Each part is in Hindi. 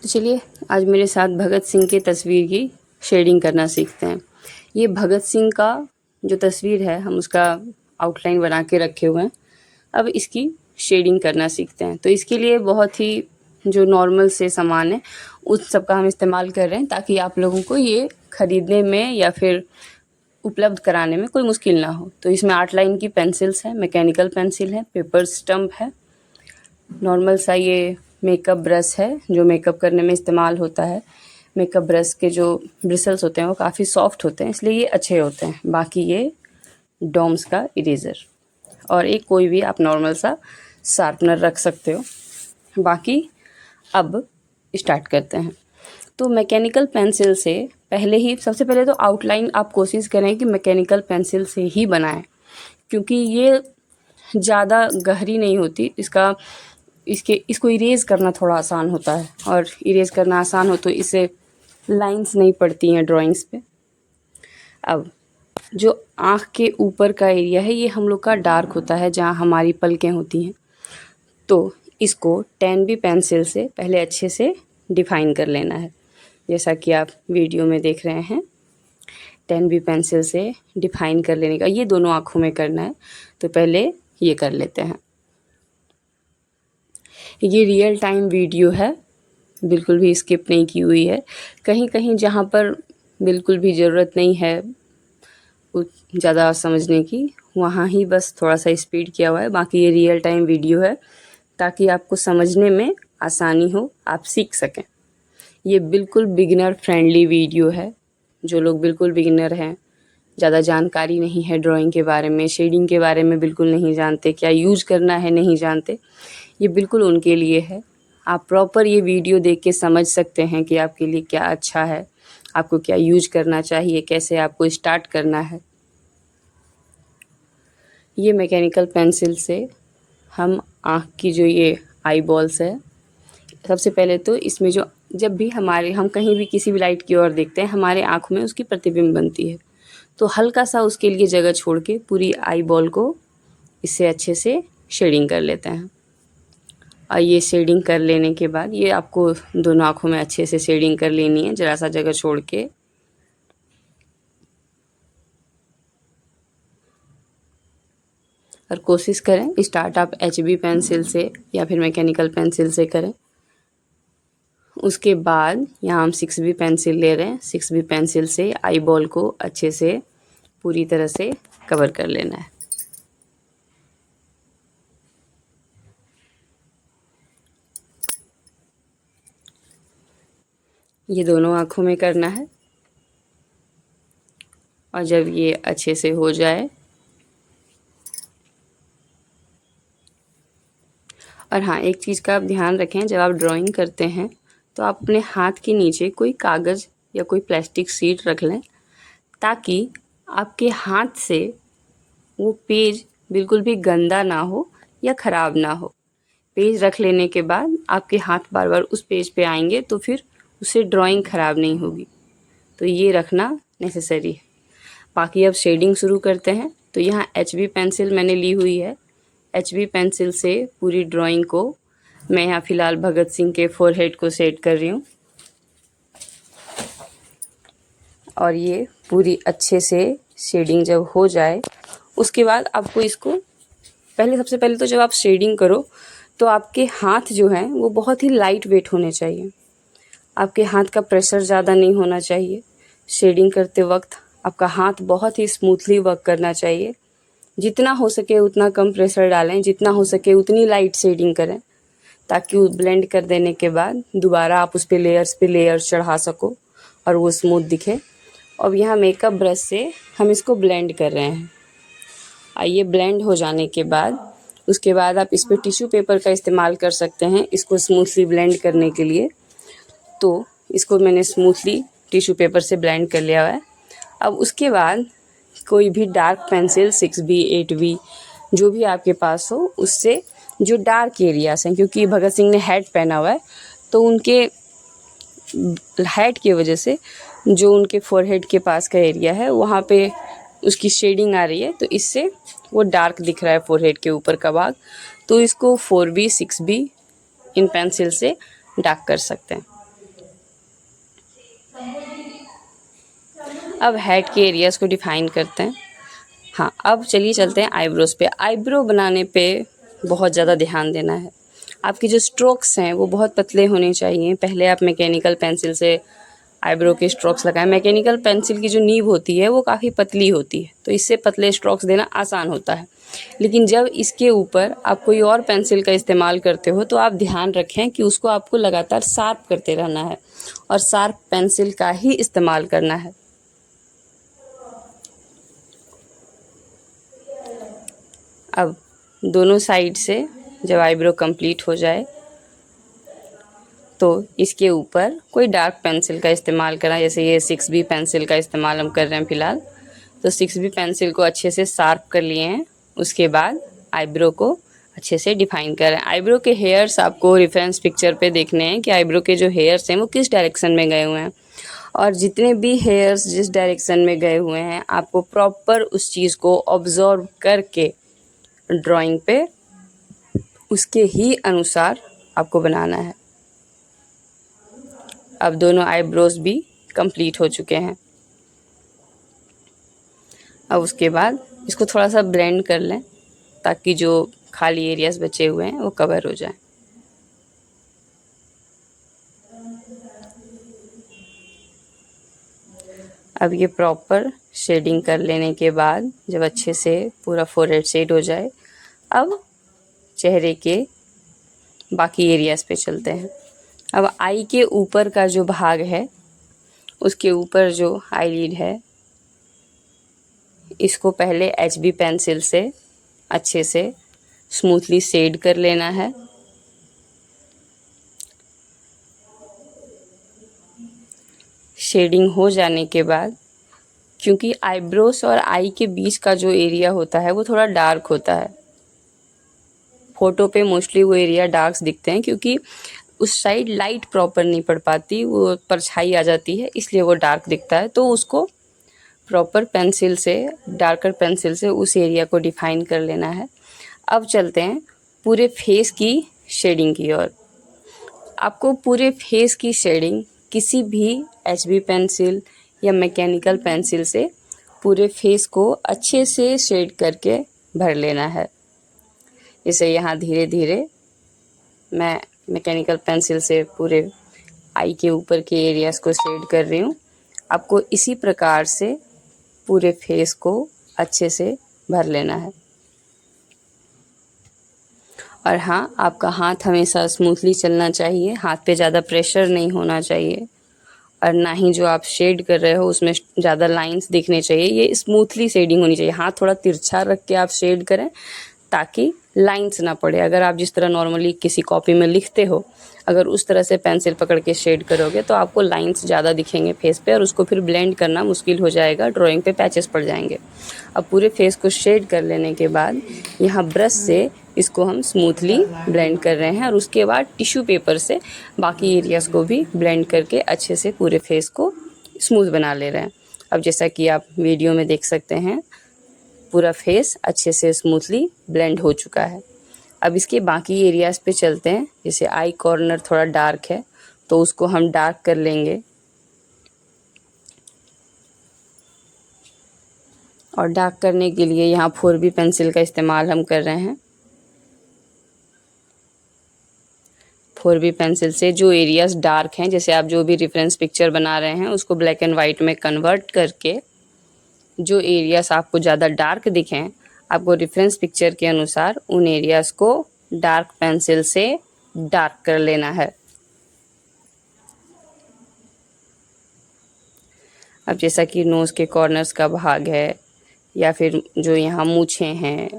तो चलिए आज मेरे साथ भगत सिंह की तस्वीर की शेडिंग करना सीखते हैं। ये भगत सिंह का जो तस्वीर है हम उसका आउटलाइन बना के रखे हुए हैं। अब इसकी शेडिंग करना सीखते हैं। तो इसके लिए बहुत ही जो नॉर्मल से सामान है उस सब का हम इस्तेमाल कर रहे हैं ताकि आप लोगों को ये ख़रीदने में या फिर उपलब्ध कराने में कोई मुश्किल ना हो। तो इसमें 8 लाइन की पेंसिल्स हैं, मैकेनिकल पेंसिल है, पेपर स्टम्प है, नॉर्मल सा ये मेकअप ब्रश है जो मेकअप करने में इस्तेमाल होता है। मेकअप ब्रश के जो ब्रिसल्स होते हैं वो काफ़ी सॉफ्ट होते हैं इसलिए ये अच्छे होते हैं। बाकी ये डॉम्स का इरेज़र और एक कोई भी आप नॉर्मल सा शार्पनर रख सकते हो। बाकी अब स्टार्ट करते हैं। तो मैकेनिकल पेंसिल से पहले ही सबसे पहले तो आउटलाइन आप कोशिश करें कि मैकेनिकल पेंसिल से ही बनाएं, क्योंकि ये ज़्यादा गहरी नहीं होती। इसको इरेज़ करना थोड़ा आसान होता है और इरेज़ करना आसान हो तो इससे लाइंस नहीं पड़ती हैं ड्राइंग्स पे। अब जो आँख के ऊपर का एरिया है ये हम लोग का डार्क होता है, जहाँ हमारी पलकें होती हैं। तो इसको 10B पेंसिल से पहले अच्छे से डिफ़ाइन कर लेना है, जैसा कि आप वीडियो में देख रहे हैं। 10B पेंसिल से डिफ़ाइन कर लेने का ये दोनों आँखों में करना है। तो पहले ये कर लेते हैं। ये रियल टाइम वीडियो है, बिल्कुल भी स्किप नहीं की हुई है। कहीं कहीं जहाँ पर बिल्कुल भी ज़रूरत नहीं है ज़्यादा समझने की, वहाँ ही बस थोड़ा सा स्पीड किया हुआ है। बाकी ये रियल टाइम वीडियो है ताकि आपको समझने में आसानी हो, आप सीख सकें। ये बिल्कुल बिगिनर फ्रेंडली वीडियो है। जो लोग बिल्कुल बिगिनर हैं, ज़्यादा जानकारी नहीं है ड्राइंग के बारे में, शेडिंग के बारे में बिल्कुल नहीं जानते, क्या यूज़ करना है नहीं जानते, ये बिल्कुल उनके लिए है। आप प्रॉपर ये वीडियो देख के समझ सकते हैं कि आपके लिए क्या अच्छा है, आपको क्या यूज़ करना चाहिए, कैसे आपको स्टार्ट करना है। ये मैकेनिकल पेंसिल से हम आँख की जो ये आई बॉल्स है, सबसे पहले तो इसमें जो जब भी हम कहीं भी किसी भी लाइट की ओर देखते हैं हमारे आँखों में उसकी प्रतिबिंब बनती है। तो हल्का सा उसके लिए जगह छोड़ के पूरी आई बॉल को इससे अच्छे से शेडिंग कर लेते हैं। और ये शेडिंग कर लेने के बाद ये आपको दोनों आँखों में अच्छे से शेडिंग कर लेनी है, ज़रा सा जगह छोड़ के। और कोशिश करें स्टार्ट आप HB पेंसिल से या फिर मैकेनिकल पेंसिल से करें। उसके बाद यहाँ हम 6B पेंसिल ले रहे हैं। 6B पेंसिल से आई बॉल को अच्छे से पूरी तरह से कवर कर लेना है। ये दोनों आँखों में करना है। और जब ये अच्छे से हो जाए, और हाँ एक चीज़ का आप ध्यान रखें, जब आप ड्राइंग करते हैं तो आप अपने हाथ के नीचे कोई कागज़ या कोई प्लास्टिक शीट रख लें ताकि आपके हाथ से वो पेज बिल्कुल भी गंदा ना हो या ख़राब ना हो। पेज रख लेने के बाद आपके हाथ बार बार उस पेज पे आएंगे तो फिर उससे ड्राइंग ख़राब नहीं होगी। तो ये रखना नेसेसरी है। बाकी अब शेडिंग शुरू करते हैं। तो यहाँ HB पेंसिल मैंने ली हुई है। HB पेंसिल से पूरी ड्राइंग को मैं यहाँ फ़िलहाल भगत सिंह के फोरहेड को सेट कर रही हूँ। और ये पूरी अच्छे से शेडिंग जब हो जाए उसके बाद आपको इसको सबसे पहले तो जब आप शेडिंग करो तो आपके हाथ जो हैं वो बहुत ही लाइट वेट होने चाहिए। आपके हाथ का प्रेशर ज़्यादा नहीं होना चाहिए। शेडिंग करते वक्त आपका हाथ बहुत ही स्मूथली वर्क करना चाहिए। जितना हो सके उतना कम प्रेशर डालें, जितना हो सके उतनी लाइट शेडिंग करें ताकि वो ब्लेंड कर देने के बाद दोबारा आप उस पे लेयर्स चढ़ा सको और वो स्मूथ दिखे। अब यहाँ मेकअप ब्रश से हम इसको ब्लेंड कर रहे हैं। ये ब्लेंड हो जाने के बाद उसके बाद आप इस पर टिश्यू पेपर का इस्तेमाल कर सकते हैं इसको स्मूथली ब्लेंड करने के लिए। तो इसको मैंने स्मूथली टिश्यू पेपर से ब्लेंड कर लिया है। अब उसके बाद कोई भी डार्क पेंसिल 6B 8B जो भी आपके पास हो उससे जो डार्क एरियाज हैं, क्योंकि भगत सिंह ने हैट पहना हुआ है तो उनके हैट की वजह से जो उनके फोरहेड के पास का एरिया है वहाँ पे उसकी शेडिंग आ रही है, तो इससे वो डार्क दिख रहा है फोरहेड के ऊपर का भाग। तो इसको 4B 6B इन पेंसिल से डार्क कर सकते हैं। अब हेड के एरियाज़ को डिफाइन करते हैं। हाँ, अब चलिए चलते हैं आईब्रोज़ पे। आईब्रो बनाने पे बहुत ज़्यादा ध्यान देना है। आपके जो स्ट्रोक्स हैं वो बहुत पतले होने चाहिए। पहले आप मैकेनिकल पेंसिल से आईब्रो के स्ट्रोक्स लगाएं। मैकेनिकल पेंसिल की जो नीब होती है वो काफ़ी पतली होती है, तो इससे पतले स्ट्रोक्स देना आसान होता है। लेकिन जब इसके ऊपर आप कोई और पेंसिल का इस्तेमाल करते हो तो आप ध्यान रखें कि उसको आपको लगातार शार्प करते रहना है और शार्प पेंसिल का ही इस्तेमाल करना है। अब दोनों साइड से जब आईब्रो कंप्लीट हो जाए तो इसके ऊपर कोई डार्क पेंसिल का इस्तेमाल करें। जैसे ये 6B पेंसिल का इस्तेमाल हम कर रहे हैं फ़िलहाल, तो 6B पेंसिल को अच्छे से शार्प कर लिए हैं। उसके बाद आईब्रो को अच्छे से डिफाइन करें। आईब्रो के हेयर्स आपको रेफरेंस पिक्चर पे देखने हैं कि आईब्रो के जो हेयर्स हैं वो किस डायरेक्शन में गए हुए हैं, और जितने भी हेयर्स जिस डायरेक्शन में गए हुए हैं आपको प्रॉपर उस चीज़ को ऑब्जर्व करके ड्राइंग पे उसके ही अनुसार आपको बनाना है। अब दोनों आईब्रोज भी कंप्लीट हो चुके हैं। अब उसके बाद इसको थोड़ा सा ब्लेंड कर लें ताकि जो खाली एरियाज बचे हुए हैं वो कवर हो जाए। अब ये प्रॉपर शेडिंग कर लेने के बाद जब अच्छे से पूरा फोरहेड शेड हो जाए, अब चेहरे के बाकी एरियाज पे चलते हैं। अब आई के ऊपर का जो भाग है उसके ऊपर जो आईलिड है इसको पहले HB पेंसिल से अच्छे से स्मूथली शेड कर लेना है। शेडिंग हो जाने के बाद, क्योंकि आईब्रोज और आई के बीच का जो एरिया होता है वो थोड़ा डार्क होता है, फोटो पे मोस्टली वो एरिया डार्क दिखते हैं क्योंकि उस साइड लाइट प्रॉपर नहीं पड़ पाती, वो परछाई आ जाती है, इसलिए वो डार्क दिखता है। तो उसको प्रॉपर पेंसिल से, डार्कर पेंसिल से उस एरिया को डिफाइन कर लेना है। अब चलते हैं पूरे फेस की शेडिंग की ओर। आपको पूरे फेस की शेडिंग किसी भी HB पेंसिल या मैकेनिकल पेंसिल से पूरे फेस को अच्छे से शेड करके भर लेना है। इसे यहाँ धीरे धीरे मैं मैकेनिकल पेंसिल से पूरे आई के ऊपर के एरियाज़ को शेड कर रही हूँ। आपको इसी प्रकार से पूरे फेस को अच्छे से भर लेना है। और हाँ, आपका हाथ हमेशा स्मूथली चलना चाहिए, हाथ पे ज़्यादा प्रेशर नहीं होना चाहिए, और ना ही जो आप शेड कर रहे हो उसमें ज़्यादा लाइंस दिखने चाहिए। ये स्मूथली शेडिंग होनी चाहिए। हाथ थोड़ा तिरछा रख के आप शेड करें ताकि लाइंस ना पड़े। अगर आप जिस तरह नॉर्मली किसी कॉपी में लिखते हो, अगर उस तरह से पेंसिल पकड़ के शेड करोगे तो आपको लाइंस ज़्यादा दिखेंगे फेस पे और उसको फिर ब्लेंड करना मुश्किल हो जाएगा, ड्राइंग पे पैचेस पड़ जाएंगे। अब पूरे फेस को शेड कर लेने के बाद यहाँ ब्रश से इसको हम स्मूथली ब्लेंड कर रहे हैं और उसके बाद टिश्यू पेपर से बाकी एरियाज़ को भी ब्लेंड करके अच्छे से पूरे फेस को स्मूथ बना ले रहे हैं। अब जैसा कि आप वीडियो में देख सकते हैं पूरा फेस अच्छे से स्मूथली ब्लेंड हो चुका है। अब इसके बाकी एरियाज़ पे चलते हैं। जैसे आई कॉर्नर थोड़ा डार्क है तो उसको हम डार्क कर लेंगे, और डार्क करने के लिए यहाँ 4B पेंसिल का इस्तेमाल हम कर रहे हैं। 4B पेंसिल से जो एरियाज़ डार्क हैं, जैसे आप जो भी रेफरेंस पिक्चर बना रहे हैं उसको ब्लैक एंड वाइट में कन्वर्ट करके जो एरियाज़ आपको ज़्यादा डार्क दिखें, आपको रेफरेंस पिक्चर के अनुसार उन एरियाज़ को डार्क पेंसिल से डार्क कर लेना है। अब जैसा कि नोज़ के कॉर्नर्स का भाग है या फिर जो यहाँ मूछें हैं,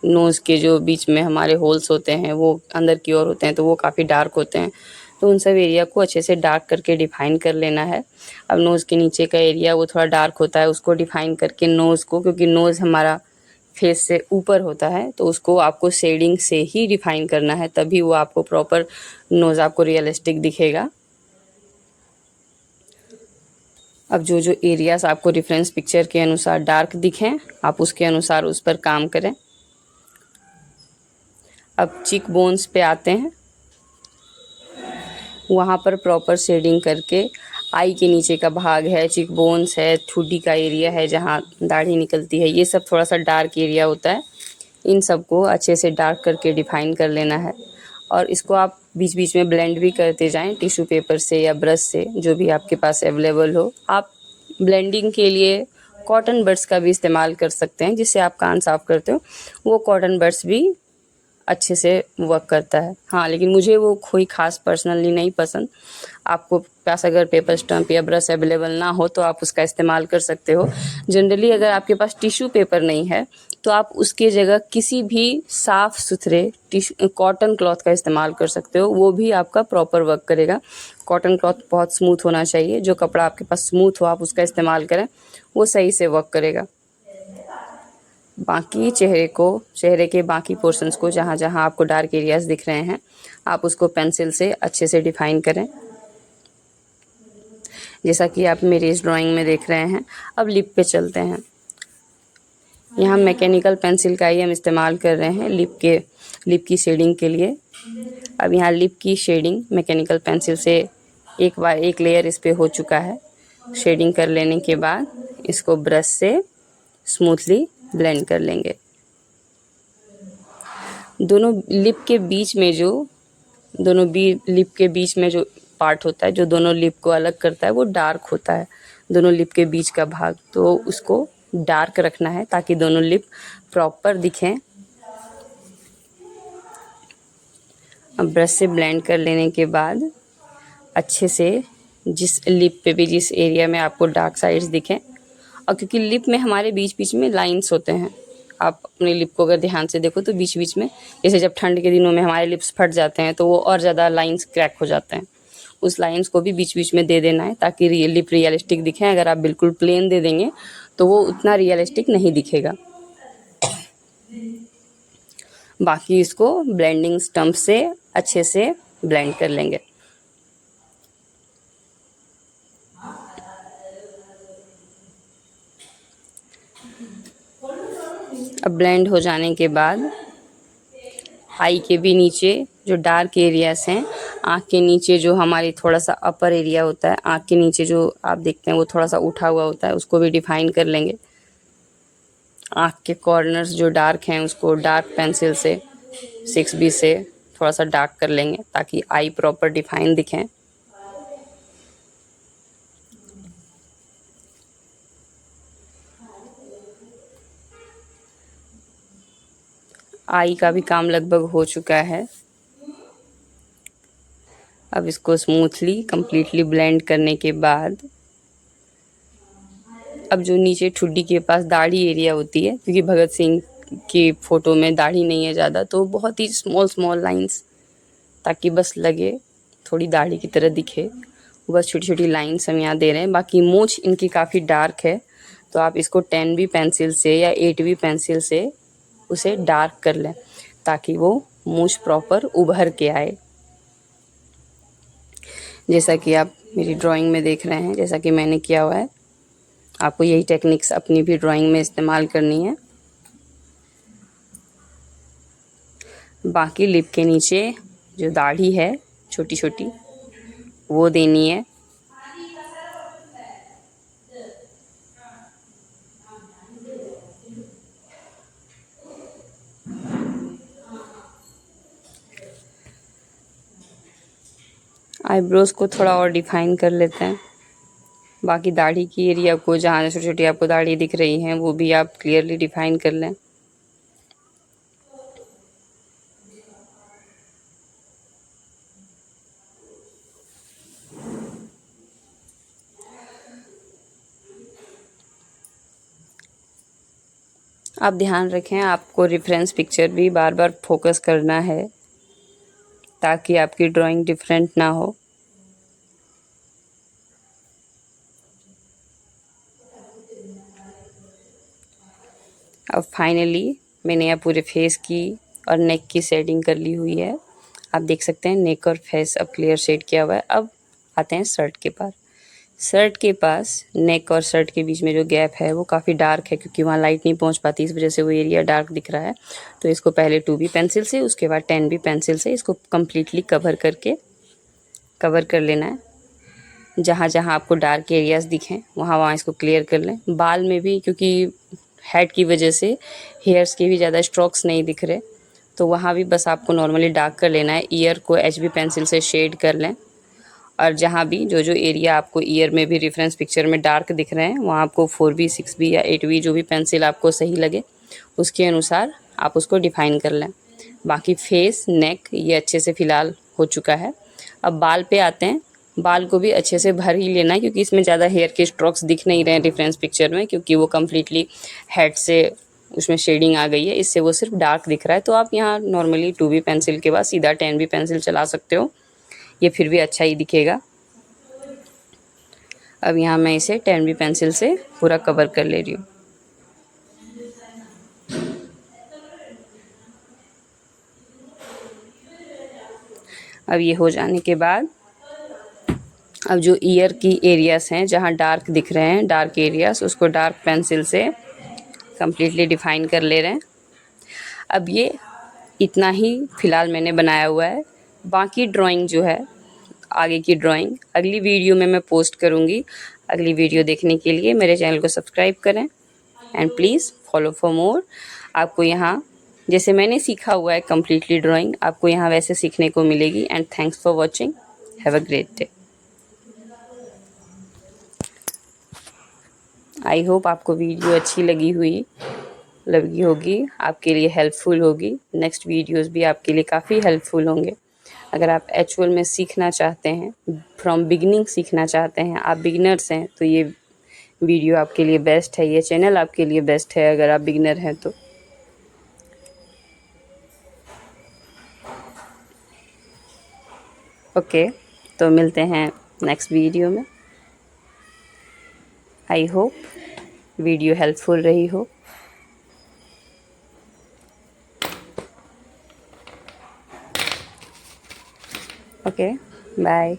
नोज़ के जो बीच में हमारे होल्स होते हैं वो अंदर की ओर होते हैं तो वो काफ़ी डार्क होते हैं, तो उन सब एरिया को अच्छे से डार्क करके डिफाइन कर लेना है। अब नोज़ के नीचे का एरिया वो थोड़ा डार्क होता है, उसको डिफाइन करके नोज़ को, क्योंकि नोज़ हमारा फेस से ऊपर होता है तो उसको आपको शेडिंग से ही डिफाइन करना है, तभी वो आपको प्रॉपर नोज़ आपको रियलिस्टिक दिखेगा। अब जो जो एरियाज़ आपको रेफरेंस पिक्चर के अनुसार डार्क दिखें आप उसके अनुसार उस पर काम करें। अब चीक बोन्स पे आते हैं, वहाँ पर प्रॉपर शेडिंग करके आई के नीचे का भाग है, चिक बोन्स है, ठुड्डी का एरिया है जहाँ दाढ़ी निकलती है, ये सब थोड़ा सा डार्क एरिया होता है। इन सबको अच्छे से डार्क करके डिफाइन कर लेना है और इसको आप बीच बीच में ब्लेंड भी करते जाएं टिश्यू पेपर से या ब्रश से, जो भी आपके पास अवेलेबल हो। आप ब्लेंडिंग के लिए कॉटन बड्स का भी इस्तेमाल कर सकते हैं, जिससे आप कान साफ़ करते हो वो कॉटन बड्स भी अच्छे से वर्क करता है। हाँ, लेकिन मुझे वो कोई ख़ास पर्सनली नहीं पसंद। आपको पास अगर पेपर स्टम्प या ब्रश अवेलेबल ना हो तो आप उसका इस्तेमाल कर सकते हो। जनरली अगर आपके पास टिश्यू पेपर नहीं है तो आप उसकी जगह किसी भी साफ़ सुथरे कॉटन क्लॉथ का इस्तेमाल कर सकते हो, वो भी आपका प्रॉपर वर्क करेगा। कॉटन क्लॉथ बहुत स्मूथ होना चाहिए, जो कपड़ा आपके पास स्मूथ हो आप उसका इस्तेमाल करें, वो सही से वर्क करेगा। बाकी चेहरे के बाकी पोर्शंस को जहाँ जहाँ आपको डार्क एरियाज दिख रहे हैं आप उसको पेंसिल से अच्छे से डिफाइन करें, जैसा कि आप मेरी इस ड्राइंग में देख रहे हैं। अब लिप पे चलते हैं। यहाँ मैकेनिकल पेंसिल का ही हम इस्तेमाल कर रहे हैं लिप की शेडिंग के लिए। अब यहाँ लिप की शेडिंग मैकेनिकल पेंसिल से एक लेयर इस पे हो चुका है। शेडिंग कर लेने के बाद इसको ब्रश से स्मूथली ब्लेंड कर लेंगे। दोनों लिप के बीच में जो पार्ट होता है, जो दोनों लिप को अलग करता है, वो डार्क होता है। दोनों लिप के बीच का भाग, तो उसको डार्क रखना है ताकि दोनों लिप प्रॉपर दिखें। अब ब्रश से ब्लेंड कर लेने के बाद अच्छे से जिस लिप पे भी जिस एरिया में आपको डार्क साइड्स दिखें, और क्योंकि लिप में हमारे बीच बीच में लाइंस होते हैं, आप अपने लिप को अगर ध्यान से देखो तो बीच बीच में, जैसे जब ठंड के दिनों में हमारे लिप्स फट जाते हैं तो वो और ज़्यादा लाइंस क्रैक हो जाते हैं, उस लाइंस को भी बीच बीच में दे देना है ताकि लिप रियलिस्टिक दिखे। अगर आप बिल्कुल प्लेन दे देंगे तो वो उतना रियलिस्टिक नहीं दिखेगा। बाकी इसको ब्लेंडिंग स्टम्प से अच्छे से ब्लेंड कर लेंगे। अब ब्लेंड हो जाने के बाद आई के भी नीचे जो डार्क एरियाज हैं, आँख के नीचे जो हमारी थोड़ा सा अपर एरिया होता है, आँख के नीचे जो आप देखते हैं वो थोड़ा सा उठा हुआ होता है, उसको भी डिफाइन कर लेंगे। आँख के कॉर्नर्स जो डार्क हैं उसको डार्क पेंसिल से 6B से थोड़ा सा डार्क कर लेंगे ताकि आई प्रॉपर डिफाइन दिखें। आई का भी काम लगभग हो चुका है। अब इसको स्मूथली कंप्लीटली ब्लेंड करने के बाद अब जो नीचे ठुड्डी के पास दाढ़ी एरिया होती है, क्योंकि भगत सिंह की फ़ोटो में दाढ़ी नहीं है ज़्यादा, तो बहुत ही स्मॉल लाइंस, ताकि बस लगे थोड़ी दाढ़ी की तरह दिखे, बस छोटी छोटी लाइंस हम यहाँ दे रहे हैं। बाकी मूंछ इनकी काफ़ी डार्क है, तो आप इसको 10B पेंसिल से या 8B पेंसिल से उसे डार्क कर लें ताकि वो मूंछ प्रॉपर उभर के आए। जैसा कि आप मेरी ड्राइंग में देख रहे हैं, जैसा कि मैंने किया हुआ है, आपको यही टेक्निक्स अपनी भी ड्राइंग में इस्तेमाल करनी है। बाकी लिप के नीचे जो दाढ़ी है छोटी छोटी, वो देनी है। आईब्रोज को थोड़ा और डिफाइन कर लेते हैं। बाकी दाढ़ी की एरिया को, जहाँ छोटी छोटी आपको दाढ़ी दिख रही हैं, वो भी आप क्लियरली डिफाइन कर लें। आप ध्यान रखें, आपको रेफरेंस पिक्चर भी बार बार फोकस करना है ताकि आपकी ड्राइंग डिफरेंट ना हो। अब फाइनली मैंने यहाँ पूरे फेस की और नेक की शेडिंग कर ली हुई है। आप देख सकते हैं नेक और फेस अब क्लियर शेड किया हुआ है। अब आते हैं शर्ट के पास। शर्ट के पास नेक और शर्ट के बीच में जो गैप है वो काफ़ी डार्क है, क्योंकि वहाँ लाइट नहीं पहुँच पाती, इस वजह से वो एरिया डार्क दिख रहा है। तो इसको पहले 2B पेंसिल से, उसके बाद 10B पेंसिल से इसको कम्प्लीटली कवर कर लेना है। जहाँ जहाँ आपको डार्क एरियाज़ दिखें वहाँ वहाँ इसको क्लियर कर लें। बाल में भी, क्योंकि हेड की वजह से हेयर्स के भी ज़्यादा स्ट्रोक्स नहीं दिख रहे, तो वहाँ भी बस आपको नॉर्मली डार्क कर लेना है। ईयर को HB पेंसिल से शेड कर लें, और जहाँ भी जो जो एरिया आपको ईयर में भी रेफरेंस पिक्चर में डार्क दिख रहे हैं वहाँ आपको 4B 6B या 8B जो भी पेंसिल आपको सही लगे उसके अनुसार आप उसको डिफ़ाइन कर लें। बाकी फेस, नेक ये अच्छे से फ़िलहाल हो चुका है। अब बाल पे आते हैं। बाल को भी अच्छे से भर ही लेना है, क्योंकि इसमें ज़्यादा हेयर के स्ट्रोक्स दिख नहीं रहे हैं रेफरेंस पिक्चर में, क्योंकि वो कम्प्लीटली हेड से उसमें शेडिंग आ गई है, इससे वो सिर्फ डार्क दिख रहा है। तो आप यहाँ नॉर्मली 2B पेंसिल के बाद सीधा 10B पेंसिल चला सकते हो, ये फिर भी अच्छा ही दिखेगा। अब यहाँ मैं इसे 10B पेंसिल से पूरा कवर कर ले रही हूँ। अब ये हो जाने के बाद अब जो ईयर की एरियाज़ हैं जहाँ डार्क दिख रहे हैं, डार्क एरियाज़, उसको डार्क पेंसिल से कम्प्लीटली डिफ़ाइन कर ले रहे हैं। अब ये इतना ही फ़िलहाल मैंने बनाया हुआ है। बाकी ड्राइंग जो है, आगे की ड्राइंग अगली वीडियो में मैं पोस्ट करूँगी। अगली वीडियो देखने के लिए मेरे चैनल को सब्सक्राइब करें and please follow for more. आपको यहाँ जैसे मैंने सीखा हुआ है कम्प्लीटली ड्राइंग, आपको यहाँ वैसे सीखने को मिलेगी। And thanks for watching. Have a great day. I hope आपको वीडियो अच्छी लगी होगी, आपके लिए हेल्पफुल होगी। नेक्स्ट वीडियोस भी आपके लिए काफ़ी हेल्पफुल होंगे। अगर आप एक्चुअल में सीखना चाहते हैं, फ्रॉम बिगिनिंग सीखना चाहते हैं, आप बिगिनर्स हैं, तो ये वीडियो आपके लिए बेस्ट है, ये चैनल आपके लिए बेस्ट है अगर आप बिगिनर हैं तो। ओके, तो मिलते हैं नेक्स्ट वीडियो में। आई होप वीडियो हेल्पफुल रही हो। Okay, bye.